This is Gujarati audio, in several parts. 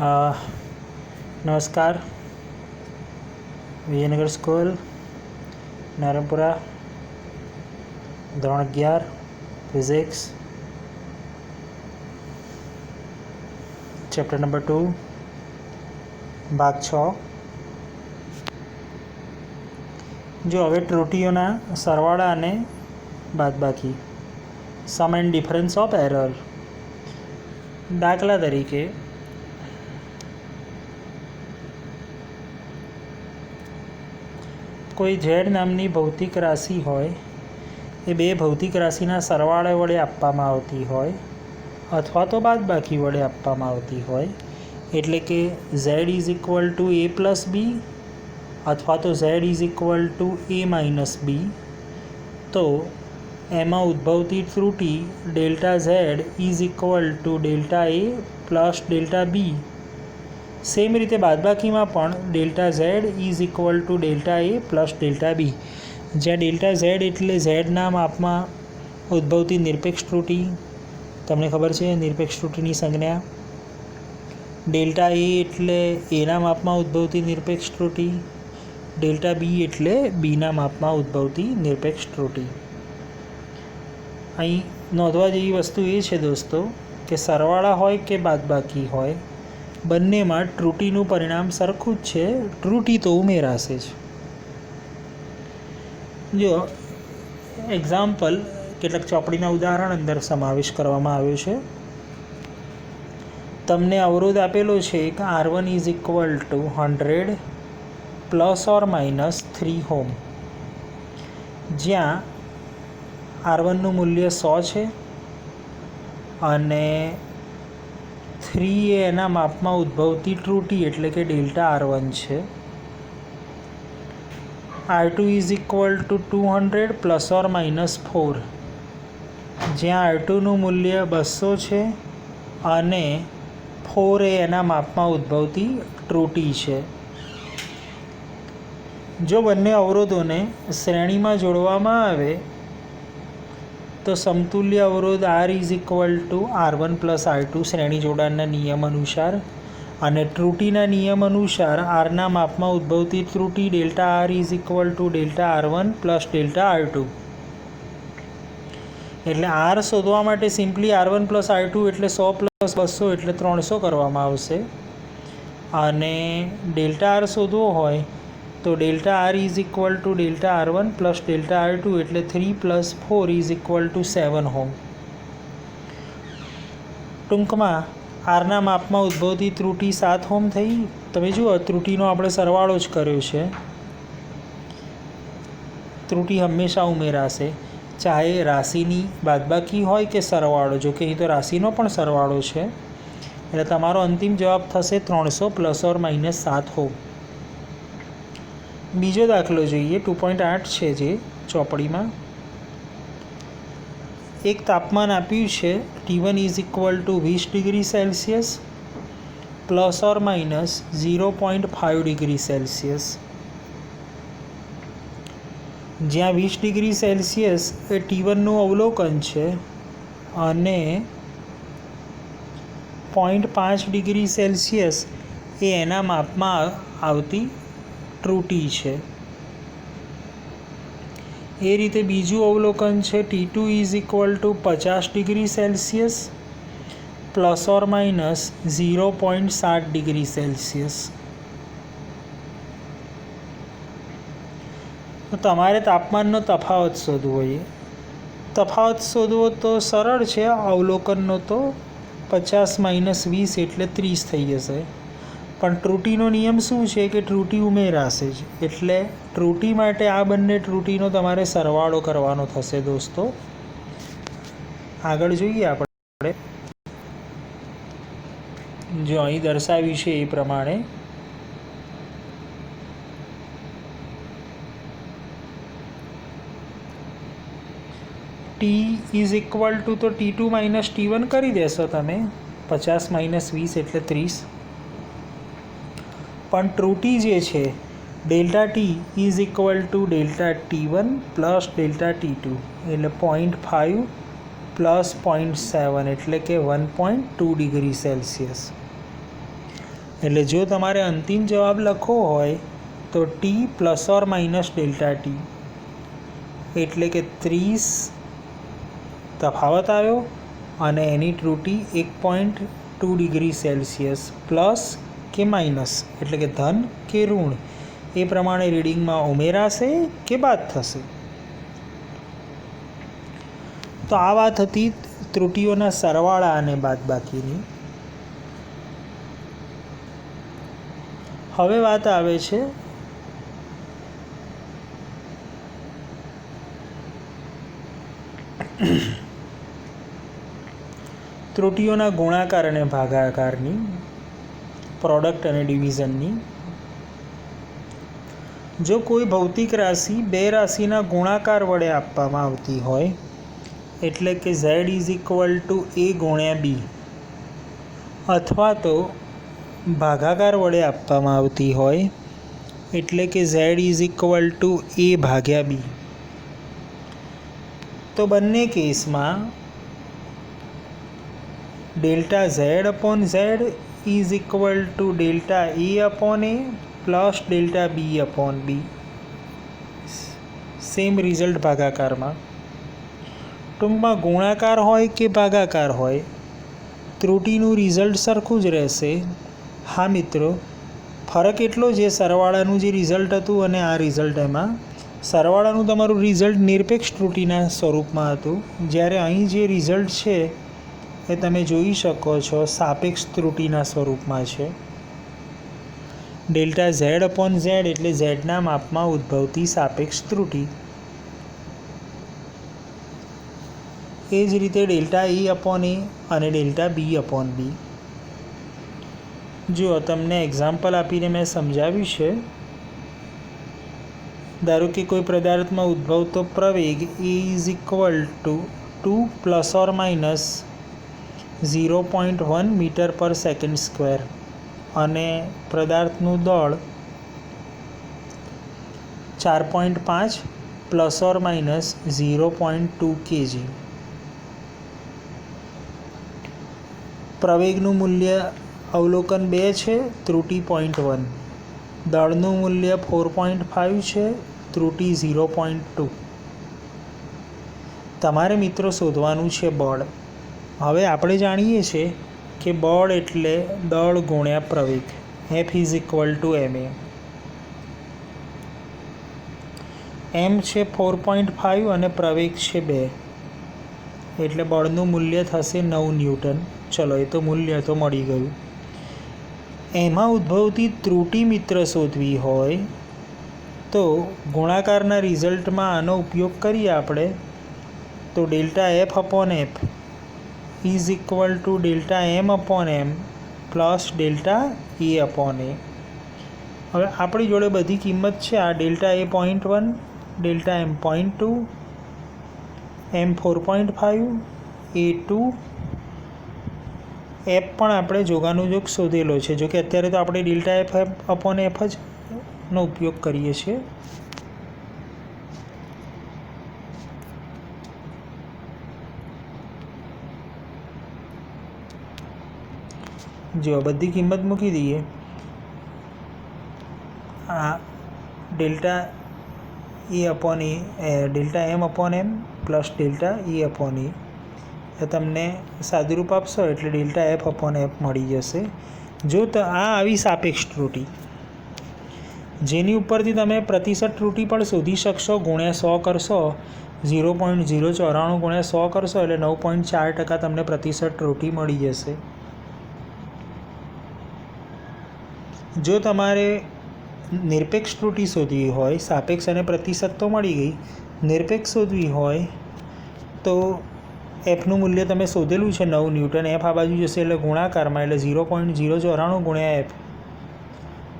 नमस्कार। विजयनगर स्कूल नारायणपुरा धोरण 11 फिजिक्स चैप्टर नंबर 2 भाग 6। जो हवे त्रुटियोना सरवाळा अने बादबाकी सम एंड डिफरन्स ऑफ एरर। दाखला तरीके कोई झेड नामनी भौतिक राशि होय ए बे भौतिक राशिना सरवाळे वडे आपवामां आवती होय अथवा तो बादबाकी वडे आपवामां आवती होय एटले के z is equal to a plus B अथवा तो z is equal to a minus B, तो एमां उद्भवती त्रुटि delta z is equal to delta a plus delta b। Same रीते बादबाकी में पण delta z is equal to delta a plus delta b, ज्यां डेल्टा z एटले z ना माप में उद्भवती निरपेक्ष त्रुटि। तमने खबर है निरपेक्ष त्रुटिनी संज्ञा। डेल्टा a एटले a ना माप में उद्भवती निरपेक्ष त्रुटि, डेल्टा b एटले b ना माप में उद्भवती निरपेक्ष त्रुटि। अहीं नोंधवा जेवी वस्तु ए छे दोस्तों के सरवाळा होय के बादबाकी होय बंने में त्रुटिनु परिणाम सरखुं ज छे, त्रुटि तो उमेराशे ज। जो एक्जाम्पल केटलाक चोपड़ीना उदाहरण अंदर समावेश करवामां आव्यो छे। तमने अवरोध आपेलो छे कि R1 is equal to 100 plus और माइनस 3 ओम, ज्यां R1 नु मूल्य 100 है अने 3 एना माप में उद्भवती त्रुटि एटले के डेल्टा R1 है। R2 is equal to 200 plus और माइनस 4, ज्यां R2 नु मूल्य 200 है अने 4 एना माप में उद्भवती त्रुटि है। जो बंने अवरोधों ने श्रेणी में जोड़वामां आवे तो समतुल्य अवरोध R is equal to R1 plus R2 श्रेणी जोड़ाणना नियम अनुसार अने त्रुटिना नियम अनुसार R ना माप में उद्भवती त्रुटि delta R is equal to delta R1 plus delta R2। एटले R शोधवा माटे सिम्पली R1 प्लस R2 एटले 100 प्लस 200 एटले 300 करवामां आवशे अने डेल्टा R शोधवो होय तो delta R is equal to delta R1 plus delta R2 एटले 3 plus 4 is equal to 7 ohm. टूंक में R ना माप में उद्भवती त्रुटि 7 ओम थई। तमे जुओ त्रुटिनो आपणे सरवाळो ज कर्यो छे। त्रुटि हमेशा उमेराशे चाहे राशिनी बादबाकी होय के सरवाळो। जो कि तो राशिनो पण सरवाळो छे एटले तमारो अंतिम जवाब थशे 300 प्लस और माइनस 7 ओम। बीजो दाखलो जोईए 2.8 छे जे चोपड़ी में। एक तापमान आप्युं छे T1 is equal to 20 degree Celsius plus और माइनस 0.5 डिग्री सेल्सियस, ज्यां 20 डिग्री सेल्सियस ए T1 नु अवलोकन छे अने 0.5 डिग्री सेल्सियस ए एना माप में आवती त्रुटि है। ए रीते बीजू अवलोकन है T2 is equal to 50 degree Celsius plus और माइनस 0.7 डिग्री सेल्सियस। तो तमारे तापमान तफावत शोधवो है। तफावत शोधवो तो सरल है, अवलोकन तो 50 माइनस 20 एटले 30 थई जशे। पण त्रुटिनो नियम शुं छे कि त्रुटि उमेराशे ज, एटले त्रुटि माटे आ बंने त्रुटिनो तमारे सरवाळो करवानो थशे दोस्तों। आगळ जोईए आपणे। जो અહીં દર્શાવ્યું છે એ પ્રમાણે T इज इक्वल टू तो T2 माइनस T1 करी देशो तमे। 50 माइनस 20 एटले 30। पण त्रुटि जे छे delta T is equal to delta T1 plus delta T2 एटले 0.5 प्लस 0.7 एटले के 1.2 डिग्री सेल्सियस। એટલે જો તમારે અંતિમ જવાબ લખવો હોય તો t ± ડેલ્ટા ટી, એટલે કે 30 તફાવત આવ્યો અને એની ત્રુટિ 1.2 ડિગ્રી સેલ્સિયસ પ્લસ કે માઇનસ, એટલે કે ધન કે ઋણ, એ પ્રમાણે રીડિંગમાં ઉમેરાશે કે બાદ થશે. તો આ વાત હતી ત્રુટિઓના સરવાળા અને બાદબાકીની. હવે વાત આવે છે ત્રુટિઓના ગુણાકાર અને ભાગાકારની, પ્રોડક્ટ અને ડિવિઝનની. જો કોઈ ભૌતિક રાશિ બે રાશિના ગુણાકાર વડે આપવામાં આવતી હોય, એટલે કે z = a × b, અથવા તો ભાગાકાર વડે આપવામાં આવતી હોય, એટલે કે z = a / b, તો બંને કેસમાં delta z/z = delta a/a plus delta b/b. Same result ભાગાકારમાં. ટૂંકમાં ગુણાકાર હોય કે ભાગાકાર હોય, ત્રુટિનું રિઝલ્ટ સરખું જ રહેશે. હા મિત્રો, ફરક એટલો જ સરવાળાનું જે રિઝલ્ટ હતું અને આ રિઝલ્ટ, એમાં સરવાળાનું તમારું રિઝલ્ટ નિરપેક્ષ ત્રુટિના સ્વરૂપમાં હતું, જ્યારે અહીં જે રિઝલ્ટ છે એ તમે જોઈ શકો છો સાપેક્ષ ત્રુટિના સ્વરૂપમાં છે. ડેલ્ટા z/z એટલે ઝેડના માપમાં ઉદ્ભવતી સાપેક્ષ ત્રુટિ. એ જ રીતે ડેલ્ટા a/a અને ડેલ્ટા b/b. જો તમને એક્ઝામ્પલ આપીને મેં સમજાવ્યું છે. ધારો કે કોઈ પદાર્થમાં ઉદ્ભવતો પ્રવેગ a = 2 ± 0.1 મીટર/સેકન્ડ² અને પદાર્થનું દળ 4.5 ± 0.2 kg. પ્રવેગનું મૂલ્ય અવલોકન 2 છે, ત્રુટિ 0.1. દળનું મૂલ્ય 4.5 છે, ત્રુટિ 0.2. તમારે મિત્રો શોધવાનું છે બળ. હવે આપણે જાણીએ છીએ કે બળ એટલે દળ ગુણ્યા પ્રવેગ, F = ma. m છે 4.5 અને પ્રવેગ છે 2, એટલે બળનું મૂલ્ય થશે 9 ન્યૂટન. ચલો, એ તો મૂલ્ય તો મળી ગયું. એમાં ઉદ્ભવતી ત્રુટિ મિત્ર શોધવી હોય તો ગુણાકારના રિઝલ્ટમાં આનો ઉપયોગ કરીએ આપણે, તો delta F/F = delta m/m plus delta a/a. હવે આપણી જોડે બધી કિંમત છે. આ delta a 0.1, delta m 0.2, m 4.5, a 2, f પણ આપણે જોગાનુજોગ શોધેલો છે. જો કે અત્યારે તો આપણે ડેલ્ટા F/F જ નો ઉપયોગ કરીએ છીએ. જો બધી કિંમત મૂકી દઈએ. આ delta delta m/m plus delta a/a એ તમને સાદુરૂપ આપશો એટલે ડેલ્ટા F/F મળી જશે. જો આ આવી સાપેક્ષ ત્રુટિ, જેની ઉપરથી તમે પ્રતિશત ત્રુટિ પણ શોધી શકશો. ગુણ્યા 100 કરશો, 0.094 ગુણ્યા 100 કરશો એટલે 9.4% તમને પ્રતિશત ત્રુટિ મળી જશે. જો તમારે નિરપેક્ષ ત્રુટિ શોધવી હોય, સાપેક્ષ અને પ્રતિશત તો મળી ગઈ, નિરપેક્ષ શોધવી હોય તો એફનું મૂલ્ય તમે શોધેલું છે 9 ન્યૂટન. એફ આ બાજુ જશે એટલે ગુણાકારમાં, એટલે 0.094 ગુણ્યા એફ,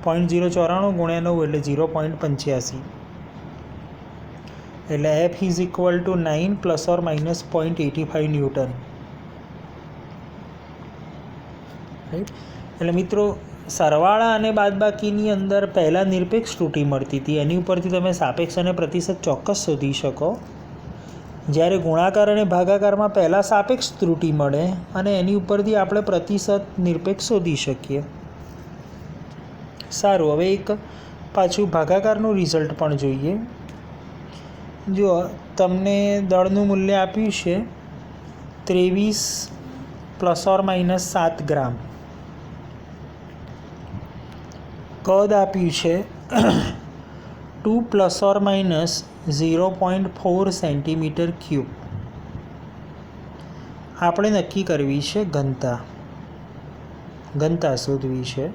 0.094 ગુણ્યા 9 એટલે 0.85. એટલે F = 9 ± 0.85 ન્યૂટન. રાઈટ. એટલે મિત્રો, સરવાળા અને બાદબાકીની અંદર પહેલાં નિરપેક્ષ ત્રુટિ મળતી હતી, એની ઉપરથી તમે સાપેક્ષ અને પ્રતિશત ચોક્કસ શોધી શકો. જ્યારે ગુણાકાર અને ભાગાકારમાં પહેલાં સાપેક્ષ ત્રુટિ મળે અને એની ઉપરથી આપણે પ્રતિશત નિરપેક્ષ શોધી શકીએ. સારું, હવે એક પાછું ભાગાકારનું રિઝલ્ટ પણ જોઈએ. જો તમને દળનું મૂલ્ય આપ્યું છે 23 ± 7 ગ્રામ, કદ આપ્યું છે 2 ± 0.4 સેન્ટીમીટર ક્યુબ. આપણે નક્કી કરવી છે ઘનતા શોધવી છે.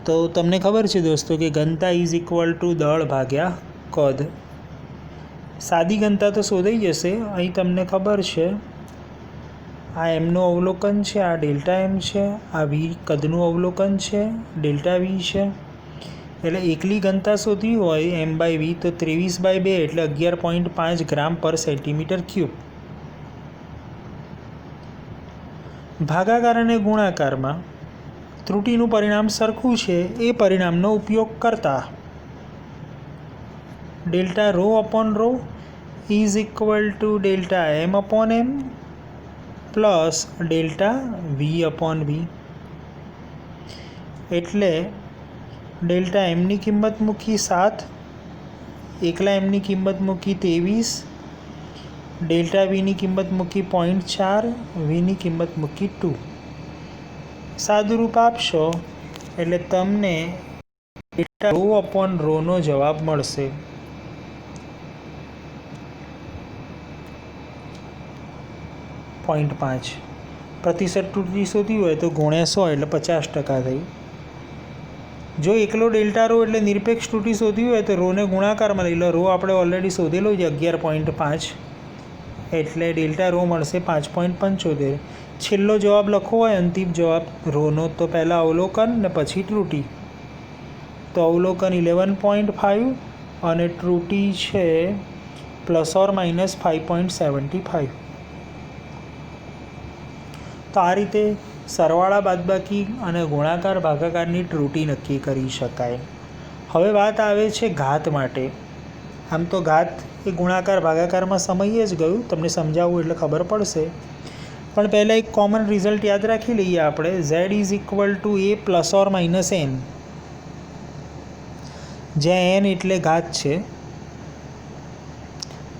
તો તમને ખબર છે દોસ્તો કે ઘનતા ઇઝ ઇક્વલ ટુ દળ ભાગ્યા કદ. સાદી ઘનતા તો શોધાઈ જશે. અહીં તમને ખબર છે આ એમનું અવલોકન છે, આ ડેલ્ટા એમ છે, આ વી કદનું અવલોકન છે, ડેલ્ટા વી છે. એટલે એકલી ઘનતા શોધવી હોય m/v તો 23/2 એટલે 11.5 ગ્રામ પર સેન્ટીમીટર ક્યુબ. ભાગાકાર અને ગુણાકારમાં ત્રુટિનું પરિણામ સરખું છે એ પરિણામનો ઉપયોગ કરતા delta rho upon rho is equal to delta m/m plus delta V upon V. એટલે ડેલ્ટા એમની કિંમત મૂકી 7, એકલા એમની કિંમત મૂકી 23, ડેલ્ટા વીની કિંમત મૂકી 0.4, વીની કિંમત મૂકી 2. સાદુરૂપ આપશો એટલે તમને ડેલ્ટા રો અપોન રોનો જવાબ મળશે. .5 પ્રતિશત ત્રુટિ શોધવી હોય તો ગુણ્યા 100 એટલે 50% થઈ. જો એકલો ડેલ્ટા રો એટલે નિરપેક્ષ ત્રુટિ શોધવી હોય તો રોને ગુણાકારમાં લઈ લો. રો આપણે ઓલરેડી શોધેલો છે 11.5 એટલે ડેલ્ટા રો મળશે 5.75. છેલ્લો જવાબ લખવો હોય અંતિમ જવાબ રોનો તો પહેલાં અવલોકન ને પછી ત્રુટિ. તો અવલોકન 11.5 અને ત્રુટિ છે ±5.75. તો આ રીતે સરવાળા બાદબાકી અને ગુણાકાર ભાગાકારની ત્રુટિ નક્કી કરી શકાય. હવે વાત આવે છે ઘાત માટે. આમ તો ઘાત એ ગુણાકાર ભાગાકારમાં સમય જ ગયું, તમને સમજાવવું એટલે ખબર પડશે. પણ પહેલાં એક કોમન રિઝલ્ટ યાદ રાખી લઈએ આપણે. z is equal two a ± n, જ્યાં n એટલે ઘાત છે,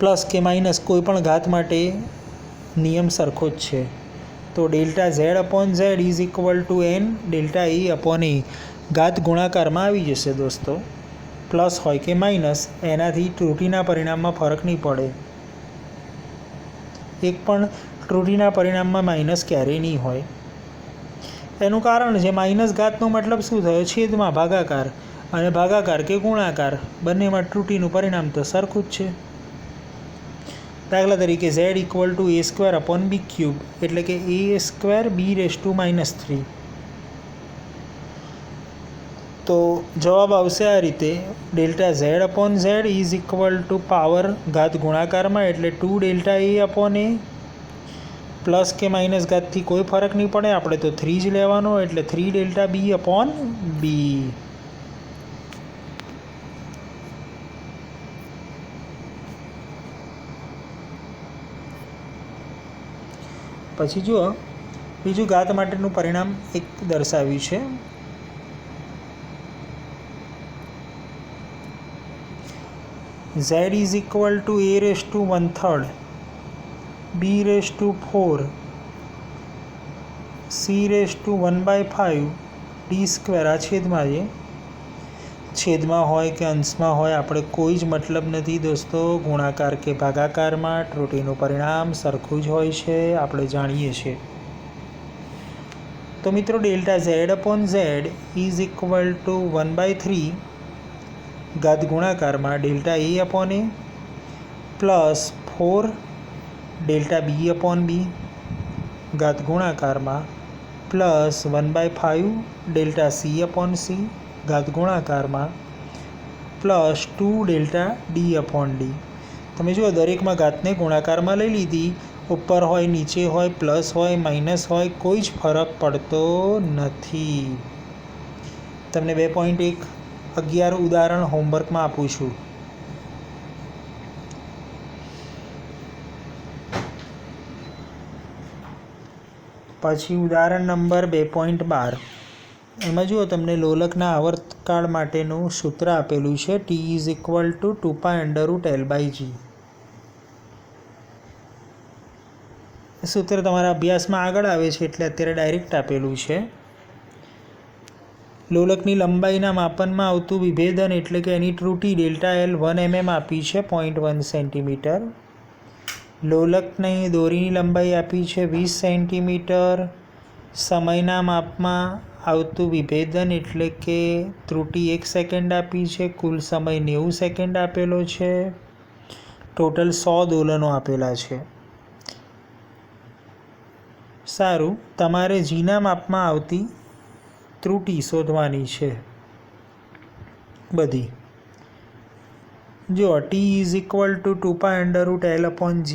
પ્લસ કે માઇનસ કોઈ પણ ઘાત માટે નિયમ સરખો જ છે. તો delta z upon z is equal two n delta a upon a. ઘાત ગુણાકારમાં આવી જશે દોસ્તો, પ્લસ હોય કે માઇનસ એનાથી ત્રુટિના પરિણામમાં ફરક નહીં પડે. એક પણ ત્રુટિના પરિણામમાં માઇનસ ક્યારેય નહીં હોય. એનું કારણ છે માઇનસ ઘાતનો મતલબ શું થયો? છેદમાં ભાગાકાર, અને ભાગાકાર કે ગુણાકાર બંનેમાં ત્રુટિનું પરિણામ તો સરખું જ છે. દાખલા તરીકે z equal to a² upon b³ એટલે કે a² b⁻³ તો જવાબ આવશે આ રીતે. Delta z upon z is equal two power ઘાત ગુણાકારમાં એટલે 2 delta a upon a, plus કે માઇનસ ઘાતથી કોઈ ફરક નહીં પડે, આપણે તો 3 જ લેવાનો એટલે 3 ડેલ્ટા b અપોન b. પછી જુઓ બીજું ઘાત માટેનું પરિણામ એક દર્શાવ્યું છે. z is equal two a⁻⁴ b⁴ c⁻⁵ d². આ છેદમાં છે. છેદમાં હોય કે અંશમાં હોય આપણે કોઈ જ મતલબ નથી દોસ્તો. ગુણાકાર કે ભાગાકારમાં ત્રુટિનું પરિણામ સરખું જ હોય છે, આપણે જાણીએ છીએ. તો મિત્રો delta z upon z is equal two 1/3 ઘાત ગુણાકારમાં delta a upon a plus 4 delta b upon b ઘાત ગુણાકારમાં plus 1/5 delta c upon c ઘાત ગુણાકારમાં plus 2 delta d upon d. તમે જુઓ દરેકમાં ઘાતને ગુણાકારમાં લઈ લીધી. ઉપર હોય, નીચે હોય, પ્લસ હોય, માઇનસ હોય, કોઈ જ ફરક પડતો નથી. તમને 2.11 ઉદાહરણ હોમવર્કમાં આપું છું. પછી ઉદાહરણ નંબર 2.12. એમાં જુઓ તમને લોલકના આવર્તકાળ માટેનું સૂત્ર આપેલું છે T = 2π√L/g। સૂત્ર તમારા અભ્યાસમાં આગળ આવે છે એટલે અત્યારે ડાયરેક્ટ આપેલું છે। લોલકની લંબાઈના માપનમાં આવતું વિભેદન એટલે કે એની ત્રુટિ ΔL 1 mm આપી છે 0.1 સેન્ટીમીટર। લોલકની દોરીની લંબાઈ આપી છે 20 સેન્ટીમીટર। સમયના માપમાં આવતું વિભેદન એટલે કે ત્રુટિ 1 સેકન્ડ આપી છે। કુલ સમય 90 સેકન્ડ આપેલો છે। ટોટલ 100 દોલનો આપેલા છે। સારું, તમારે જીના માપમાં આવતી ત્રુટિ શોધવાની છે બધી। જો T = 2π√L/g।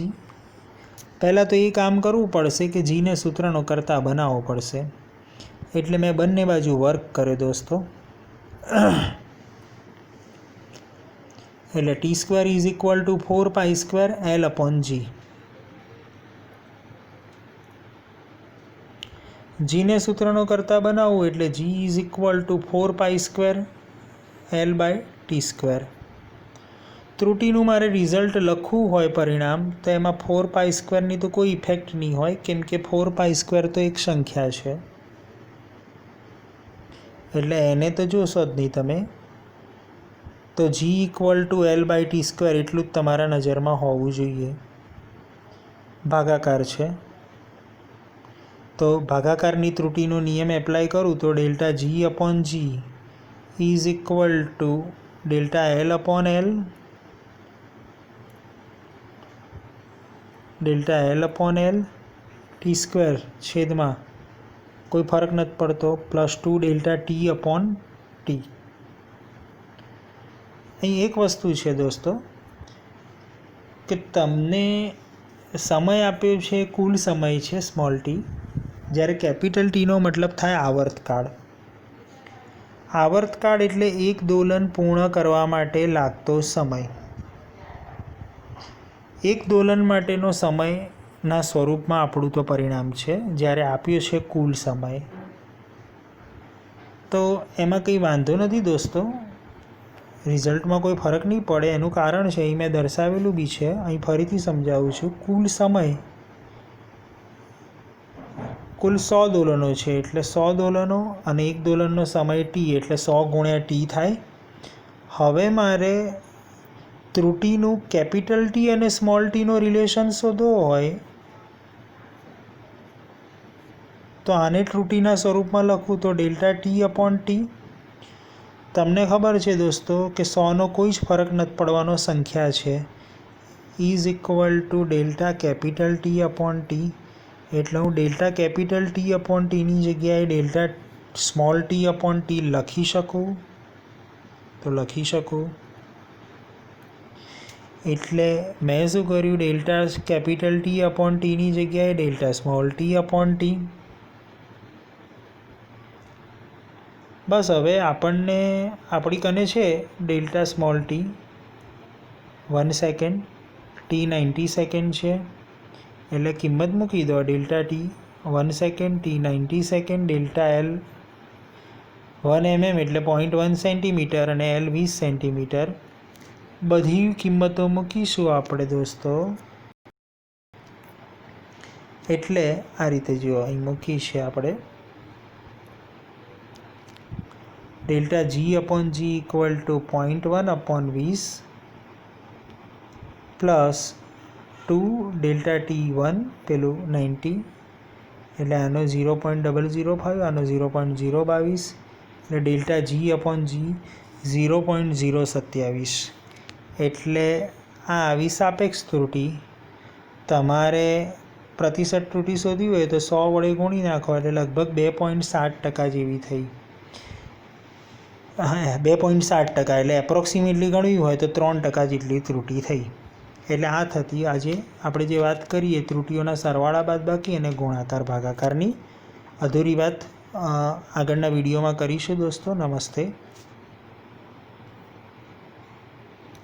પહેલાં તો એ કામ કરવું પડશે કે જીને સૂત્રનો કરતા બનાવવો પડશે, એટલે મેં બંને બાજુ વર્ક કર્યો દોસ્તો। એટલે T² = 4π² L/g। જીને સૂત્રનો કરતા બનાવવું એટલે G = 4π² L/t²। ત્રુટિનું મારે રિઝલ્ટ લખવું હોય પરિણામ તો એમાં 4π² તો કોઈ ઇફેક્ટ નહીં હોય, કેમ કે 4π² તો એક સંખ્યા છે, એટલે એને તો જોશો જ નહીં તમે। તો G = L/t² એટલું જ તમારા નજરમાં હોવું જોઈએ। ભાગાકાર છે તો ભાગાકારની ત્રુટિનો નિયમ એપ્લાય કરું તો ΔG/g = ΔL/L ΔL/L છેદમાં કોઈ ફરક નથી પડતો +2 ΔT/t। અહીં એક વસ્તુ છે દોસ્તો કે તમને સમય આપ્યો છે, કુલ સમય છે સ્મોલ t, જ્યારે કેપિટલ ટીનો મતલબ થાય આવર્તકાળ। આવર્તકાળ એટલે એક દોલન પૂર્ણ કરવા માટે લાગતો સમય। એક દોલન માટેનો સમયના સ્વરૂપમાં આપણું તો પરિણામ છે, જ્યારે આપ્યો છે કુલ સમય, તો એમાં કંઈ વાંધો નથી દોસ્તો, રિઝલ્ટમાં કોઈ ફરક નહીં પડે। એનું કારણ છે અહીં મેં દર્શાવેલું બી છે, અહીં ફરીથી સમજાવું છું। કુલ સમય કુલ 100 દોલનો છે એટલે 100 દોલનો અને એક દોલનનો સમય t એટલે 100 × t થાય। હવે મારે ત્રુટિનું કેપિટલ T અને સ્મોલ tનો રિલેશન શોધવો હોય તો આને ત્રુટિના સ્વરૂપમાં લખું તો ΔT/t। તમને ખબર છે દોસ્તો કે 100નો કોઈ જ ફરક નથી પડવાનો સંખ્યા છે। = ΔT/t એટલે હું ΔT/tની જગ્યાએ ΔT લખી શકું તો લખી શકું। એટલે મેં શું કર્યું, ΔT/tની જગ્યાએ ΔT। બસ હવે આપણને આપણી કને છે ΔT 1 સેકન્ડ, t 90 સેકન્ડ છે, એટલે કિંમત મૂકી દો ΔT 1 second, t 90 second, ΔL 1 mm એટલે 0.1 સેન્ટીમીટર અને L 20 સેન્ટીમીટર। બધી કિંમતો મૂકીશું આપણે દોસ્તો। એટલે આ રીતે જુઓ, અહીં મૂકી છે આપણે ΔG/g = 0.1/20 + 2 ΔT1 પેલું 90 એટલે આનો 0.005, આનો 0.022 એટલે ΔG/g 0.027। એટલે આ આવી સાપેક્ષ ત્રુટિ। તમારે પ્રતિશત ત્રુટિ શોધવી હોય તો 100 વડે ગુણી નાખો એટલે લગભગ 2.7% જેવી થઈ। 2.7% એટલે એપ્રોક્સિમેટલી ગણવી હોય તો 3% જેટલી ત્રુટિ થઈ। એટલે આ થતી આજે આપણે જે વાત કરીએ ત્રુટિઓના સરવાળા બાદબાકી અને ગુણાકાર ભાગાકારની અધૂરી વાત આગળના વિડીયોમાં કરીશું દોસ્તો। નમસ્તે।